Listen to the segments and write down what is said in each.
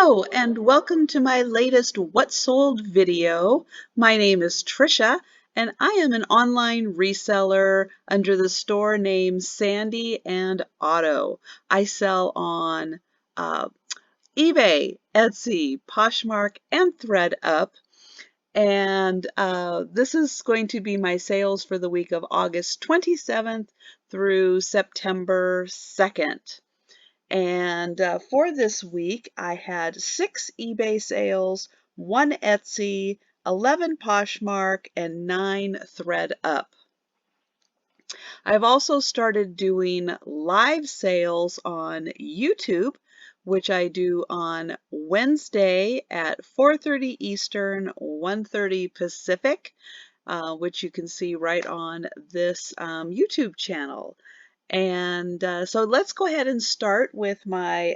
Hello and welcome to my latest What Sold video. My name is Trisha and I am an online reseller under the store name Sandy and Otto. I sell on eBay, Etsy, Poshmark, and Thredup. And this is going to be my sales for the week of August 27th through September 2nd. And for this week, I had 6 eBay sales, 1 Etsy, 11 Poshmark, and 9 Thredup. I've also started doing live sales on YouTube, which I do on Wednesday at 4:30 Eastern, 1:30 Pacific, which you can see right on this YouTube channel. And so let's go ahead and start with my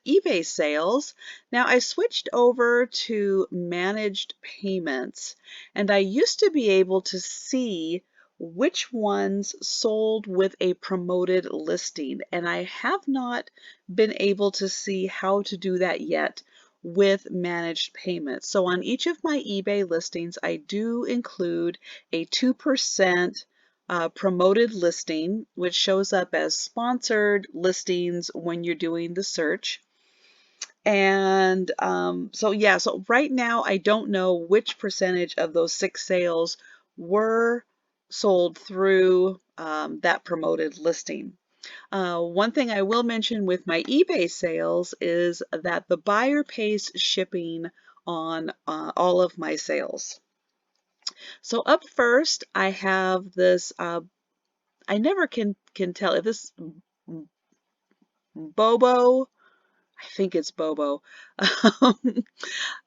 eBay sales. Now I switched over to managed payments, and I used to be able to see which ones sold with a promoted listing, and I have not been able to see how to do that yet with managed payments. So on each of my eBay listings, I do include a 2% promoted listing, which shows up as sponsored listings when you're doing the search. And so right now I don't know which percentage of those 6 sales were sold through that promoted listing. One thing I will mention with my eBay sales is that the buyer pays shipping on all of my sales. So up first, I have this I never can tell if this Bobo, I think it's Bobo, um,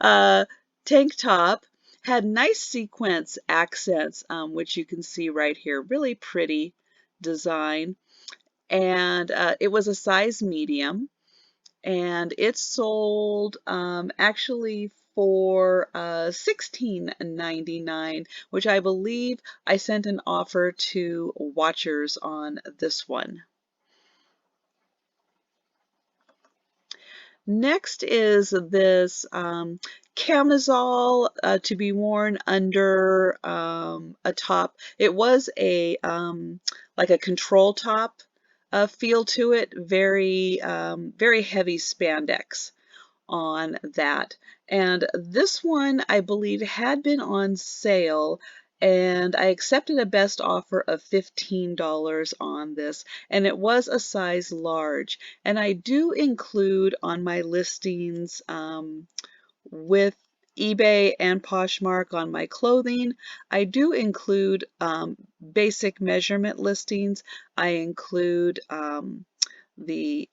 uh, tank top had nice sequence accents, which you can see right here. Really pretty design. And it was a size medium. And it sold actually for $16.99, which I believe I sent an offer to watchers on this one. Next is this camisole to be worn under a top. It was a like a control top feel to it, very very heavy spandex on that. And this one, I believe, had been on sale, and I accepted a best offer of $15 on this, and it was a size large. And I do include on my listings with eBay and Poshmark on my clothing, I do include basic measurement listings. I include the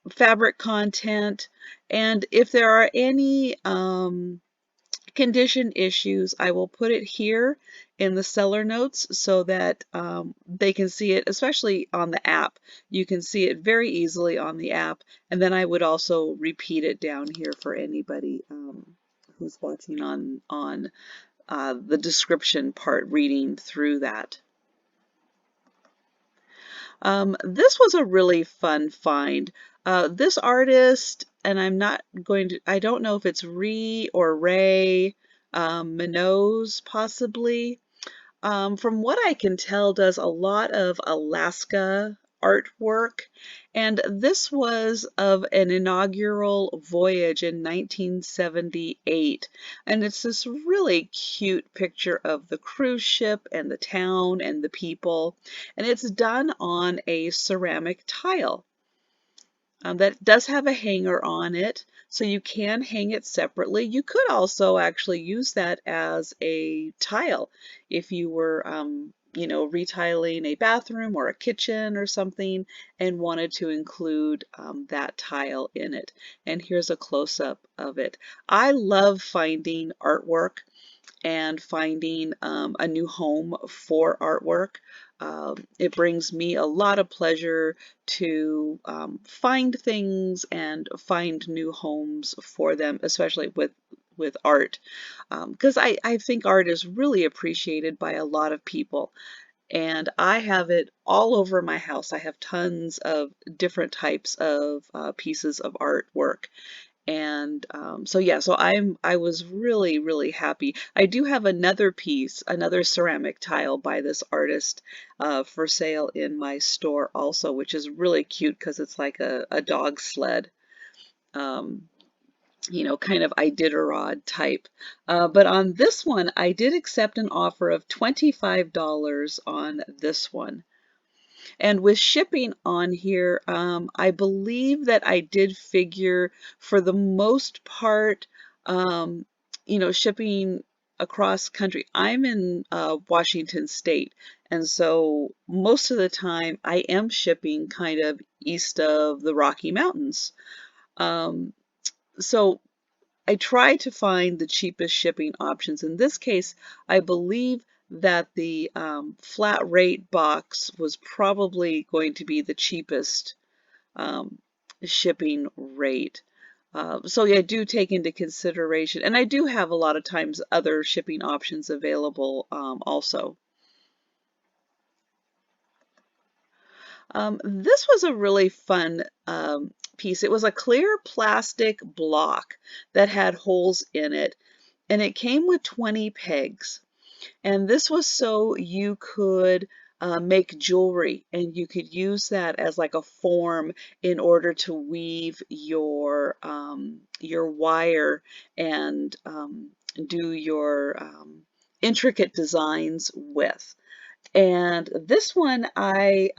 fabric content, and if there are any condition issues, I will put it here in the seller notes so that they can see it, especially on the app. You can see it very easily on the app, and then I would also repeat it down here for anybody who's watching on the description part, reading through that. This was a really fun find. This artist, and I don't know if it's Ray Minoz possibly. From what I can tell, does a lot of Alaska artwork, and this was of an inaugural voyage in 1978, and it's this really cute picture of the cruise ship and the town and the people, and it's done on a ceramic tile. That does have a hanger on it, so you can hang it separately. You could also actually use that as a tile if you were, retiling a bathroom or a kitchen or something and wanted to include that tile in it. And here's a close-up of it. I love finding artwork and finding a new home for artwork. It brings me a lot of pleasure to find things and find new homes for them, especially with art, because I think art is really appreciated by a lot of people. And I have it all over my house. I have tons of different types of pieces of artwork. And so yeah, so I was really happy. I do have another piece, another ceramic tile by this artist for sale in my store also, which is really cute because it's like a dog sled. Um, you know, kind of Iditarod type. But on this one, I did accept an offer of $25 on this one. And with shipping on here, I believe that I did figure for the most part, um, you know, shipping across country. I'm in Washington State, and so most of the time I am shipping kind of east of the Rocky Mountains. Um, so I try to find the cheapest shipping options. In this case, I believe that the flat rate box was probably going to be the cheapest um, shipping rate. So yeah, I do take into consideration, and I do have a lot of times other shipping options available also. This was a really fun piece. It was a clear plastic block that had holes in it, and it came with 20 pegs. And this was so you could make jewelry, and you could use that as like a form in order to weave your wire and do your intricate designs with. And this one I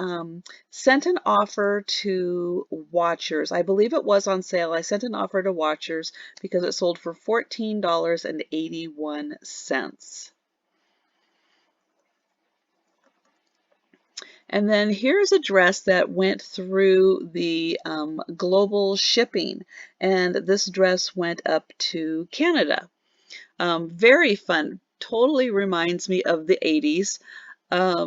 sent an offer to Watchers. I believe it was on sale. I sent an offer to Watchers because it sold for $14.81. And then here's a dress that went through the global shipping, and this dress went up to Canada. Very fun. Totally reminds me of the 80s,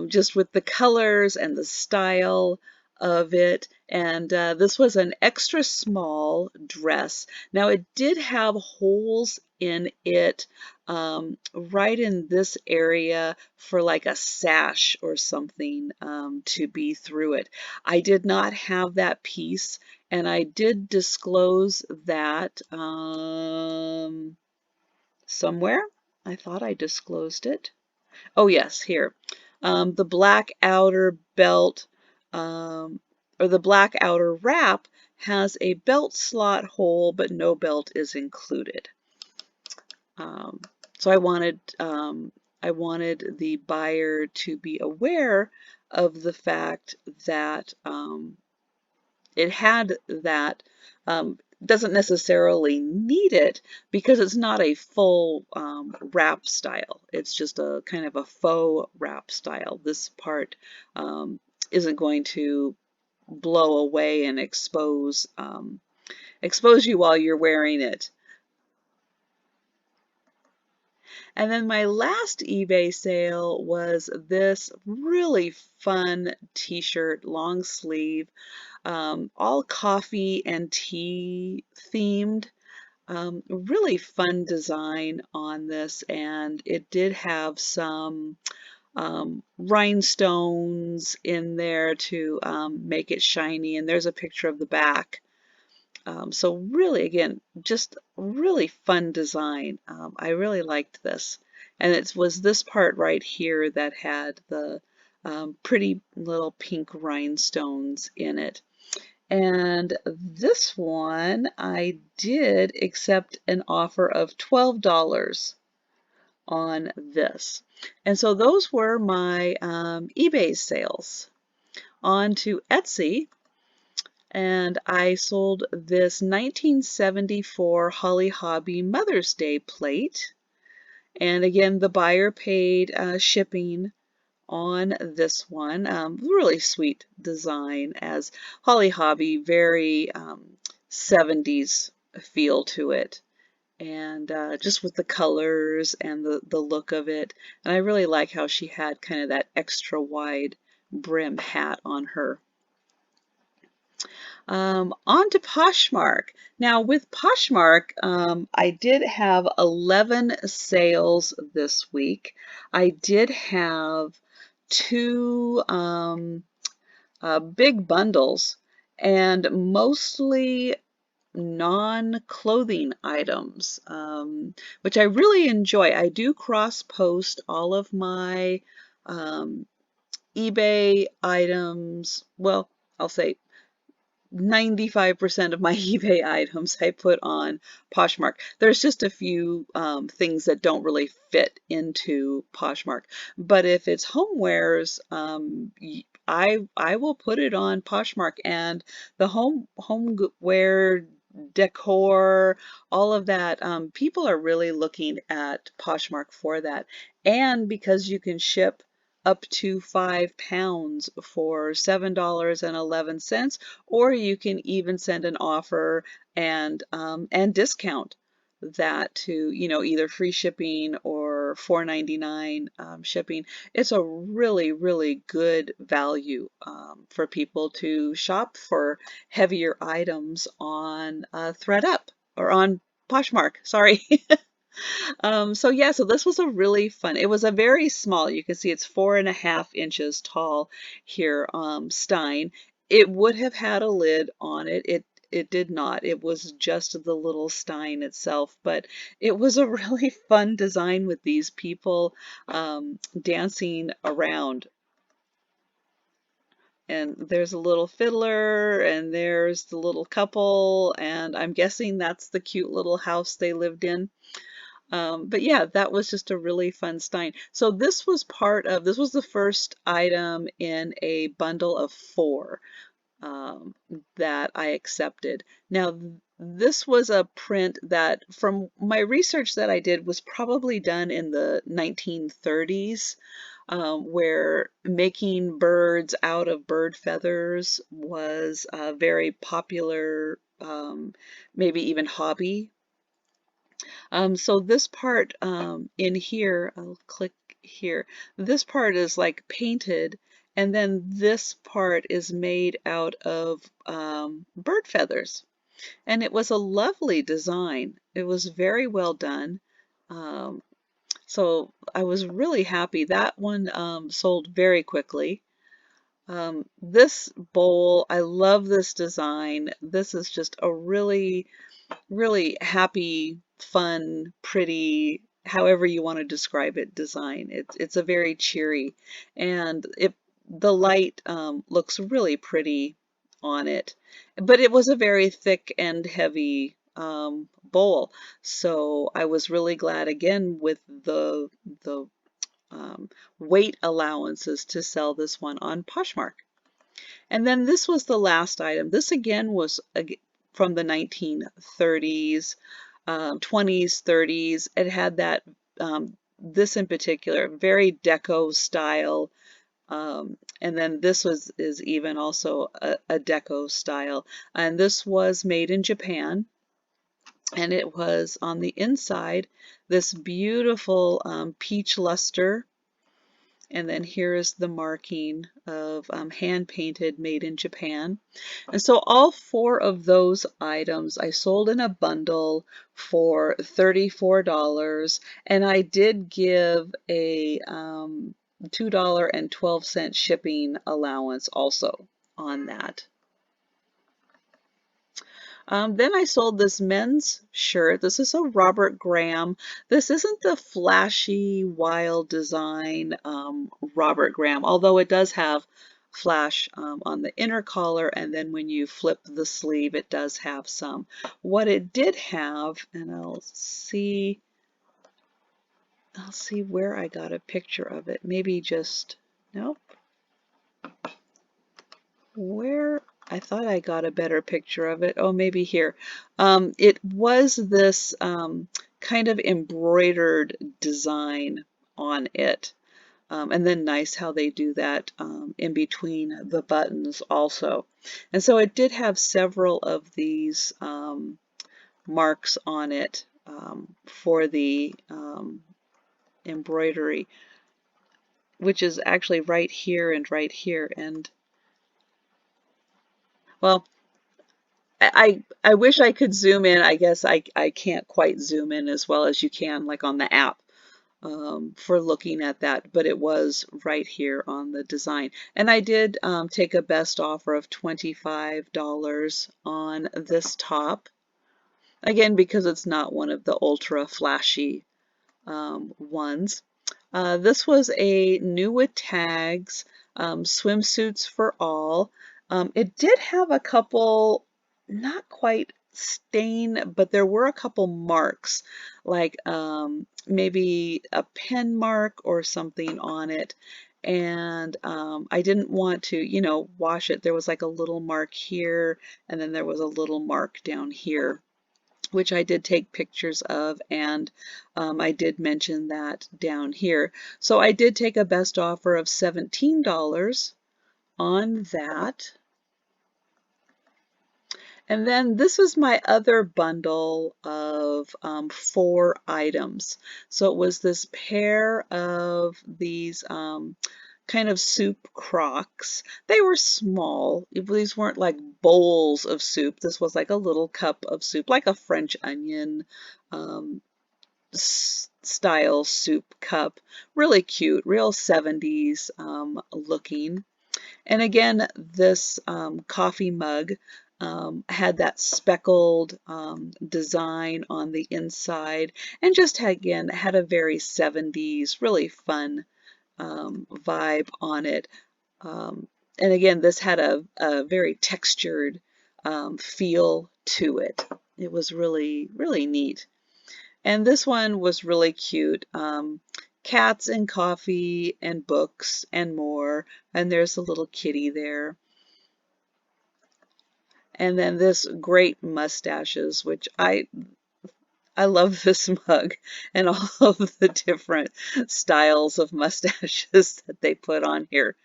just with the colors and the style of it. And this was an extra small dress. Now it did have holes in it right in this area for like a sash or something to be through it. I did not have that piece, and I did disclose that somewhere. I thought I disclosed it. Oh yes, here. The black outer belt, or the black outer wrap has a belt slot hole, but no belt is included. Um, so I wanted the buyer to be aware of the fact that it had that. Doesn't necessarily need it because it's not a full wrap style. It's just a kind of a faux wrap style. This part isn't going to blow away and expose you while you're wearing it. And then my last eBay sale was this really fun t-shirt, long sleeve, all coffee and tea themed. Really fun design on this, and it did have some rhinestones in there to make it shiny, and there's a picture of the back. So really, again, just really fun design. I really liked this. And it was this part right here that had the pretty little pink rhinestones in it. And this one, I did accept an offer of $12 on this. And so those were my eBay sales. On to Etsy, and I sold this 1974 Holly Hobby Mother's Day plate. And again, the buyer paid shipping on this one. Really sweet design, as Holly Hobby, very 70s feel to it. And just with the colors and the look of it. And I really like how she had kind of that extra wide brim hat on her. On to Poshmark. Now with Poshmark, I did have 11 sales this week. I did have two big bundles, and mostly non-clothing items, which I really enjoy. I do cross-post all of my um, eBay items. Well, I'll say 95% of my eBay items I put on Poshmark. There's just a few things that don't really fit into Poshmark. But if it's homewares, I will put it on Poshmark, and the homeware decor, all of that, people are really looking at Poshmark for that. And because you can ship up to 5 pounds for $7.11, or you can even send an offer and discount that to, you know, either free shipping or $4.99 shipping. It's a really, really good value for people to shop for heavier items on Thredup or on Poshmark, sorry. So yeah, so this was a really fun, it was a very small, you can see it's 4.5 inches tall here, stein. It would have had a lid on it. It did not. It was just the little stein itself, but it was a really fun design with these people dancing around. And there's a little fiddler, and there's the little couple, and I'm guessing that's the cute little house they lived in. But yeah, that was just a really fun stein. So this was this was the first item in a bundle of 4 that I accepted. Now, this was a print that, from my research that I did, was probably done in the 1930s, where making birds out of bird feathers was a very popular, maybe even hobby. So this part in here, I'll click here, this part is like painted, and then this part is made out of bird feathers. And it was a lovely design. It was very well done. Um, so I was really happy. That one sold very quickly. This bowl, I love this design. This is just a really happy, fun, pretty, however you want to describe it, design. It's a very cheery, and the light looks really pretty on it. But it was a very thick and heavy bowl, so I was really glad again with the weight allowances to sell this one on Poshmark. And then this was the last item. This again was from the 1930s, 20s, 30s. It had that, this in particular, very deco style. And then this is even also a deco style. And this was made in Japan. And it was on the inside this beautiful peach luster. And then here is the marking of hand painted, made in Japan. And so all 4 of those items I sold in a bundle for $34, and I did give a $2.12 shipping allowance also on that. Then I sold this men's shirt. This is a Robert Graham. This isn't the flashy, wild design Robert Graham, although it does have flash on the inner collar, and then when you flip the sleeve, it does have some. What it did have, and I'll see where I got a picture of it. Maybe just, nope. Where? I thought I got a better picture of it. Oh, maybe here. It was this kind of embroidered design on it. And then nice how they do that in between the buttons also. And so it did have several of these marks on it for the embroidery, which is actually right here and right here. And well, I wish I could zoom in. I guess I can't quite zoom in as well as you can, like on the app, for looking at that, but it was right here on the design. And I did take a best offer of $25 on this top. again, because it's not one of the ultra flashy ones. This was a new with tags, swimsuits for all. It did have a couple, not quite stain, but there were a couple marks, like maybe a pen mark or something on it. And I didn't want to, wash it. There was like a little mark here, and then there was a little mark down here, which I did take pictures of, and I did mention that down here. So I did take a best offer of $17 on that. And then this was my other bundle of 4 items. So it was this pair of these kind of soup crocks. They were small. These weren't like bowls of soup. This was like a little cup of soup, like a French onion um, style soup cup. Really cute, real 70s looking. And again, this coffee mug had that speckled design on the inside, and just again had a very 70s, really fun vibe on it. And again, this had a very textured feel to it. It was really, really neat. And this one was really cute. Cats and coffee and books and more. And there's a little kitty there. And then this great mustaches, which I love this mug and all of the different styles of mustaches that they put on here.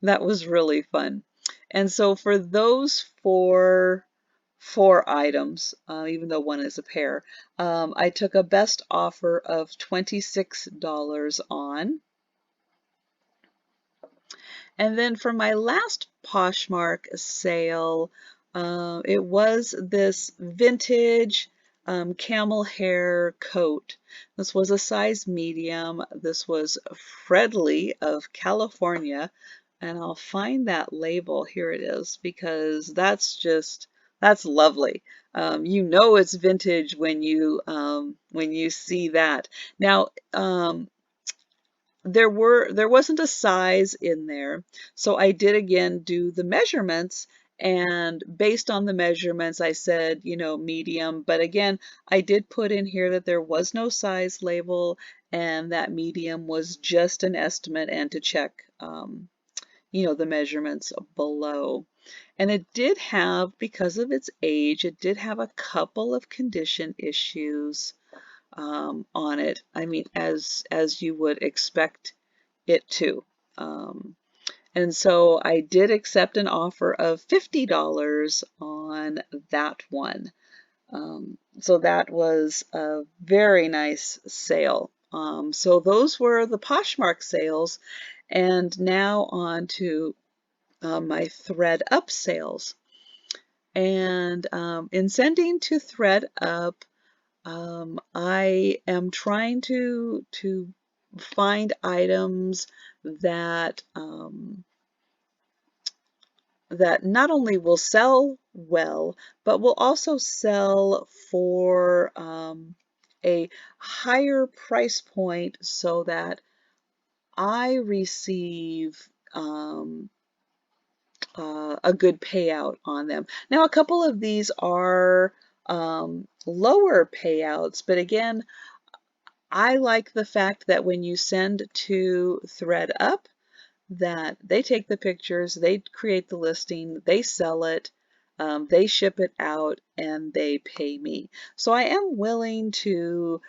That was really fun. And so for those four items, even though one is a pair, I took a best offer of $26 on. And then for my last Poshmark sale, it was this vintage camel hair coat. This was a size medium. This was Fredley of California. And I'll find that label. Here it is, because that's lovely. You know it's vintage when you see that. Now, there wasn't a size in there, so I did again do the measurements, and based on the measurements I said, medium, but again I did put in here that there was no size label and that medium was just an estimate, and to check the measurements below. And it did have, because of its age, it did have a couple of condition issues on it. I mean, as you would expect it to. And so I did accept an offer of $50 on that one. So that was a very nice sale. So those were the Poshmark sales, and now on to my Thredup sales. And in sending to Thredup, I am trying to find items that that not only will sell well, but will also sell for a higher price point, so that I receive a good payout on them. Now, a couple of these are lower payouts, but again, I like the fact that when you send to Thredup, that they take the pictures, they create the listing, they sell it, they ship it out, and they pay me. So I am willing to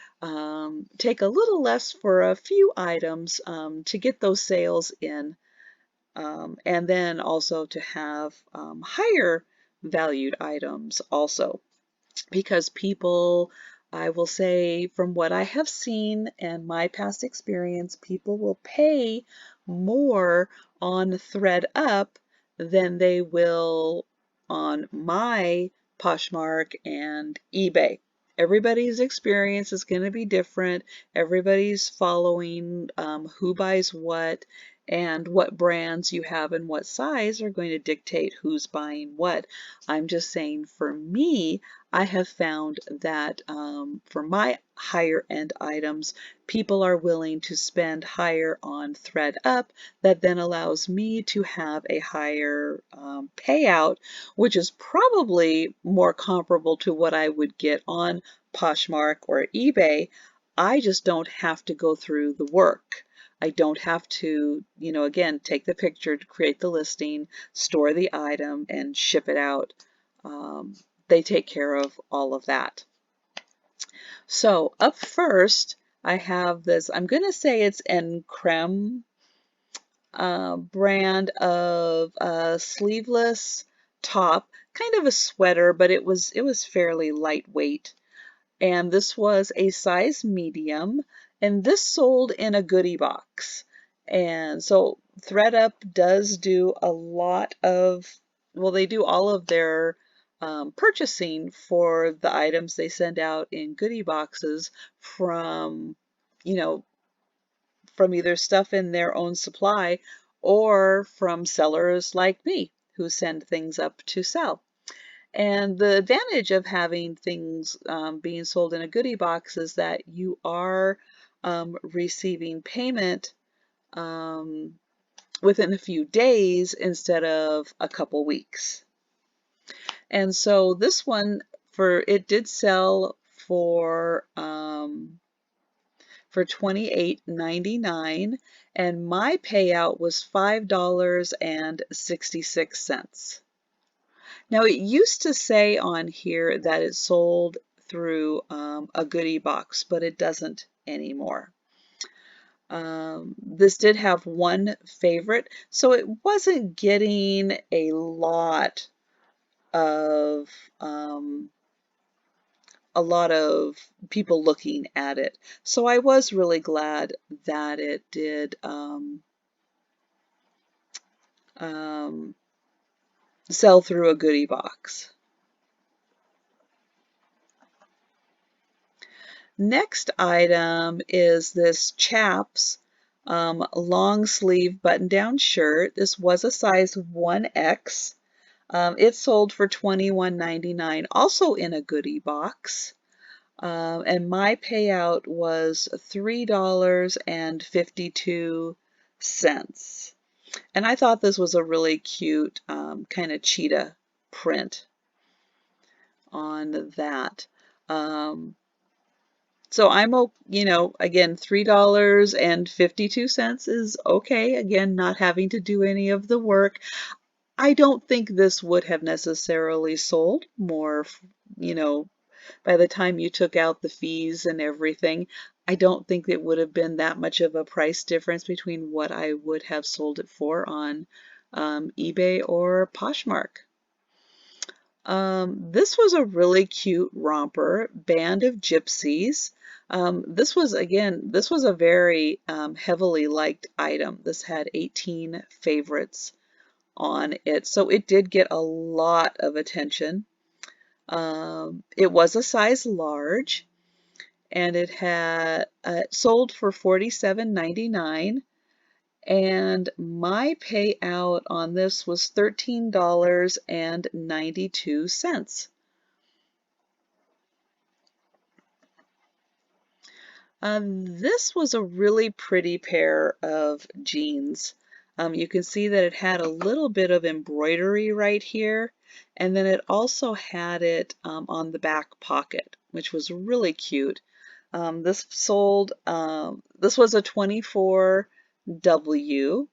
take a little less for a few items to get those sales in, and then also to have higher valued items also. Because people, I will say, from what I have seen and my past experience, people will pay more on Thredup than they will on my Poshmark and eBay. Everybody's experience is going to be different. Everybody's following who buys what, And what brands you have and what size are going to dictate who's buying what. I'm just saying for me, I have found that for my higher end items, people are willing to spend higher on ThreadUp. That then allows me to have a higher payout, which is probably more comparable to what I would get on Poshmark or eBay. I just don't have to go through the work. I don't have to, again, take the picture to create the listing, store the item, and ship it out. They take care of all of that. So up first, I have this, I'm going to say it's En Creme brand of sleeveless top, kind of a sweater, but it was fairly lightweight. And this was a size medium, and this sold in a goodie box. And so ThreadUp does do a lot of, well, they do all of their purchasing for the items they send out in goodie boxes from, you know, from either stuff in their own supply or from sellers like me who send things up to sell. And the advantage of having things being sold in a goodie box is that you are receiving payment within a few days instead of a couple weeks. And so this one, it did sell for $28.99, and my payout was $5.66. Now it used to say on here that it sold through a goodie box, but it doesn't anymore. This did have one favorite, so it wasn't getting a lot of people looking at it. So I was really glad that it did sell through a goodie box. Next item is this Chaps long sleeve button down shirt. This was a size 1X. It sold for $21.99, also in a goodie box. And my payout was $3.52. And I thought this was a really cute kind of cheetah print on that. So I'm, again, $3.52 is okay. Again, not having to do any of the work. I don't think this would have necessarily sold more, by the time you took out the fees and everything. I don't think it would have been that much of a price difference between what I would have sold it for on eBay or Poshmark. This was a really cute romper, Band of Gypsies. This was a very heavily liked item. This had 18 favorites on it, so it did get a lot of attention. It was a size large, and it had sold for $47.99. And my payout on this was $13.92. This was a really pretty pair of jeans. You can see that it had a little bit of embroidery right here, and then it also had it on the back pocket, which was really cute. This was a 24W,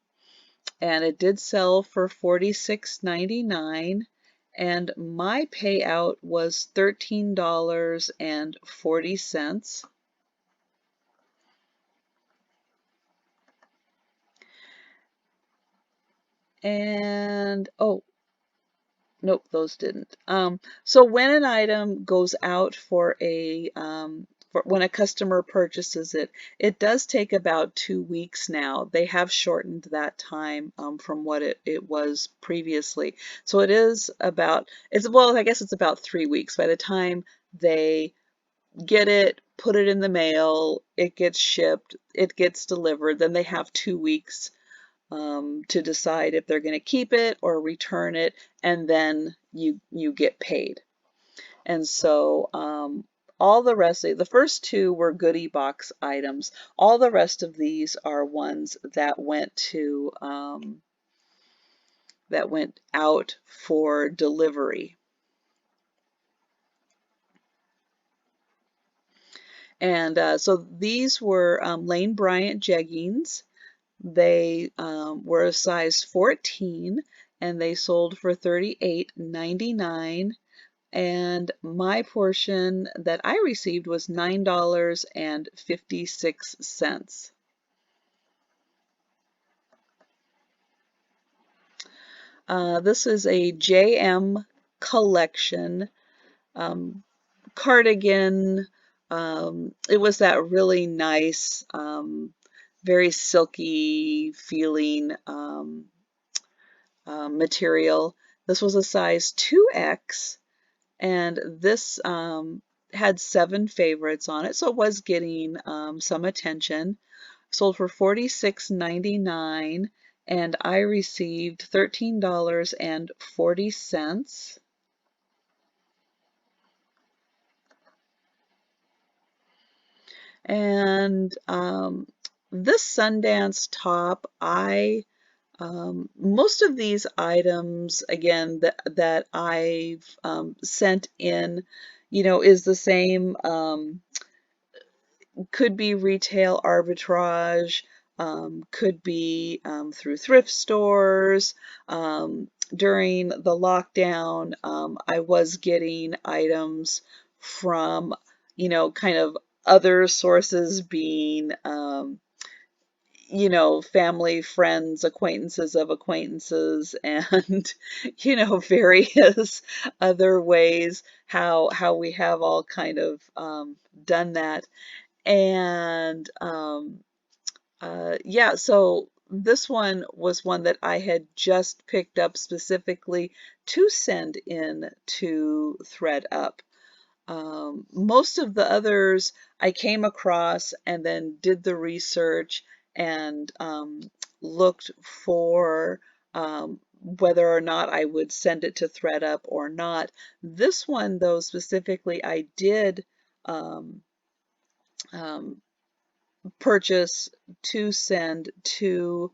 and it did sell for $46.99, and my payout was $13.40. And oh, nope, those didn't. So when an item goes out for when a customer purchases it, it does take about 2 weeks now. They have shortened that time from what it was previously. So it is well, I guess it's about 3 weeks by the time they get it, put it in the mail, it gets shipped, it gets delivered, then they have 2 weeks to decide if they're going to keep it or return it, and then you get paid. And so all the rest, the first two were goodie box items. All the rest of these are ones that went out for delivery. And so these were Lane Bryant jeggings. They were a size 14 and they sold for $38.99. And my portion that I received was $9.56. This is a JM collection cardigan. It was that really nice, very silky feeling material. This was a size 2X, and this had 7 favorites on it, so it was getting some attention. Sold for $46.99, and I received $13.40. And this Sundance top, most of these items, again, that I've sent in, is the same. Could be retail arbitrage, could be through thrift stores. During the lockdown, I was getting items from, kind of other sources, being family, friends, acquaintances of acquaintances, and various other ways how we have all kind of done that. And yeah, so this one was one that I had just picked up specifically to send in to Thredup. Most of the others I came across and then did the research and looked for whether or not I would send it to Thredup or not. This one, though, specifically, I did um, purchase to send to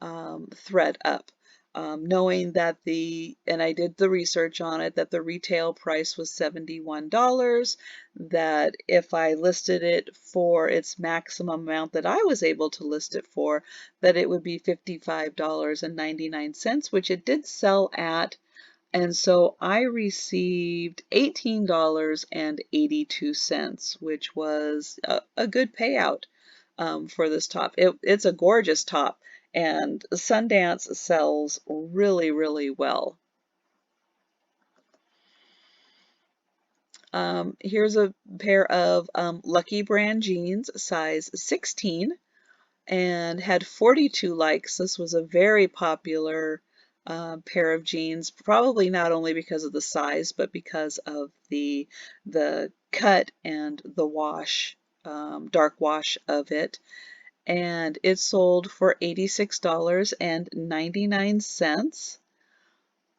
Thredup, knowing that and I did the research on it, that the retail price was $71, that if I listed it for its maximum amount that I was able to list it for, that it would be $55.99, which it did sell at. And so I received $18.82, which was a good payout for this top. It's a gorgeous top, and Sundance sells really, really well. Here's a pair of Lucky Brand jeans, size 16, and had 42 likes. This was a very popular pair of jeans, probably not only because of the size, but because of the cut and the wash, dark wash of it. And it sold for $86.99.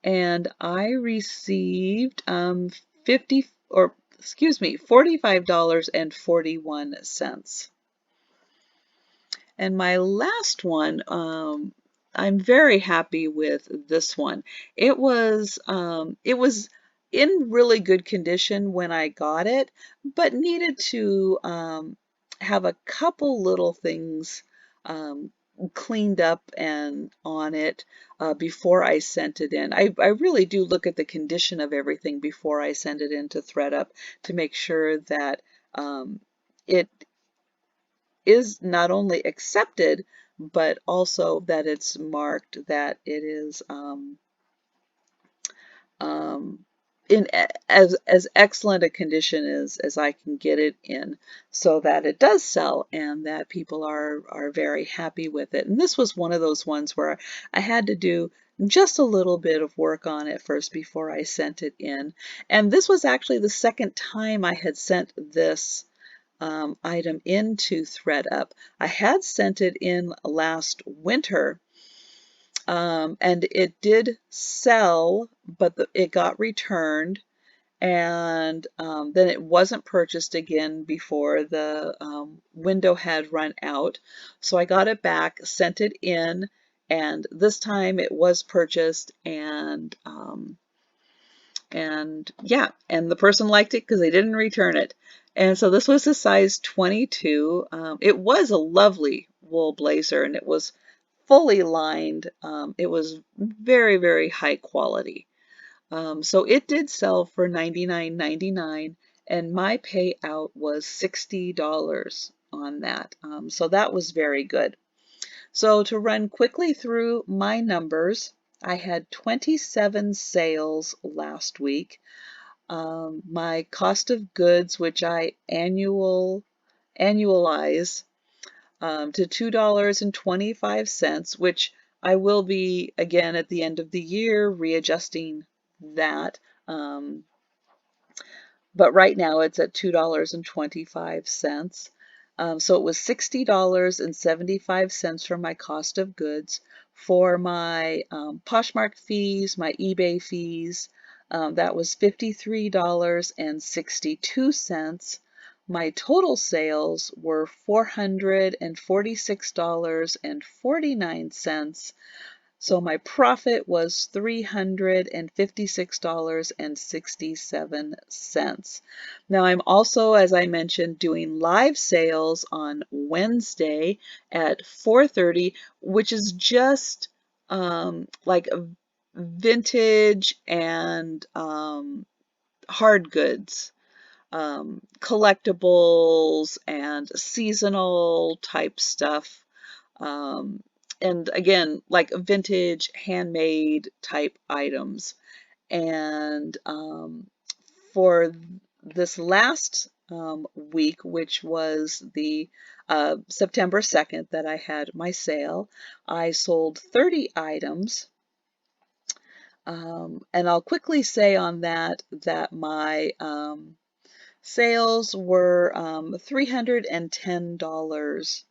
And I received $45.41. And my last one, I'm very happy with this one. It was in really good condition when I got it, but needed to have a couple little things cleaned up and on it before I sent it in. I really do look at the condition of everything before I send it into Thredup to make sure that it is not only accepted, but also that it's marked that it is in as excellent a condition as I can get it in, so that it does sell and that people are very happy with it. And this was one of those ones where I had to do just a little bit of work on it first before I sent it in. And this was actually the second time I had sent this item into Thredup. I had sent it in last winter, And it did sell, but it got returned, and then it wasn't purchased again before the window had run out. So I got it back, sent it in, and this time it was purchased, and yeah, and the person liked it because they didn't return it. And so this was a size 22. It was a lovely wool blazer, and it was fully lined. It was very, very high quality. So it did sell for $99.99, and my payout was $60 on that. So that was very good. So to run quickly through my numbers, I had 27 sales last week. My cost of goods, which I annualize to $2.25, which I will be again at the end of the year readjusting that. But right now it's at $2.25. So it was $60.75 for my cost of goods. For my Poshmark fees, my eBay fees, that was $53.62. My total sales were $446.49. So my profit was $356.67. Now I'm also, as I mentioned, doing live sales on Wednesday at 4:30, which is just like vintage and hard goods, collectibles and seasonal type stuff. Um, and again, like vintage handmade type items. And for this last week, which was the September 2nd that I had my sale, I sold 30 items. And I'll quickly say on that my sales were $310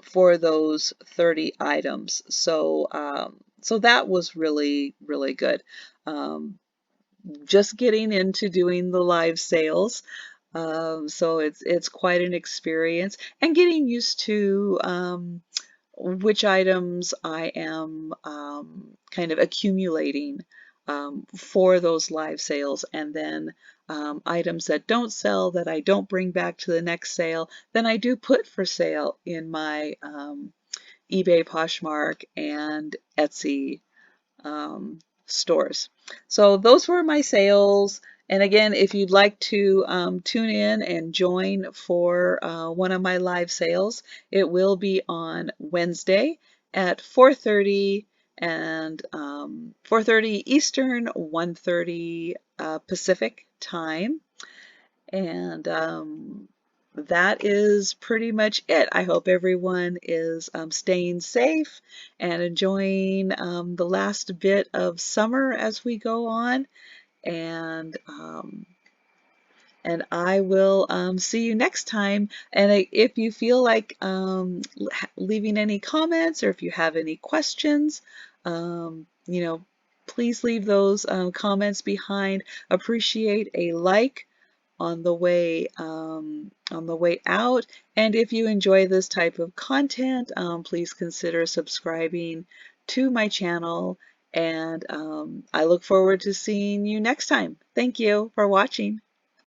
for those 30 items. So so that was really, really good. Just getting into doing the live sales. So it's quite an experience, and getting used to which items I am kind of accumulating for those live sales, and then items that don't sell, that I don't bring back to the next sale, then I do put for sale in my eBay, Poshmark, and Etsy stores. So those were my sales. And again, if you'd like to tune in and join for one of my live sales, it will be on Wednesday at 4:30 and 4:30 Eastern, 1:30 Pacific time. And that is pretty much it. I hope everyone is staying safe and enjoying the last bit of summer as we go on. And I will see you next time. And if you feel like leaving any comments, or if you have any questions, you know, please leave those comments behind. Appreciate a like on the way out. And if you enjoy this type of content, please consider subscribing to my channel. And I look forward to seeing you next time. Thank you for watching.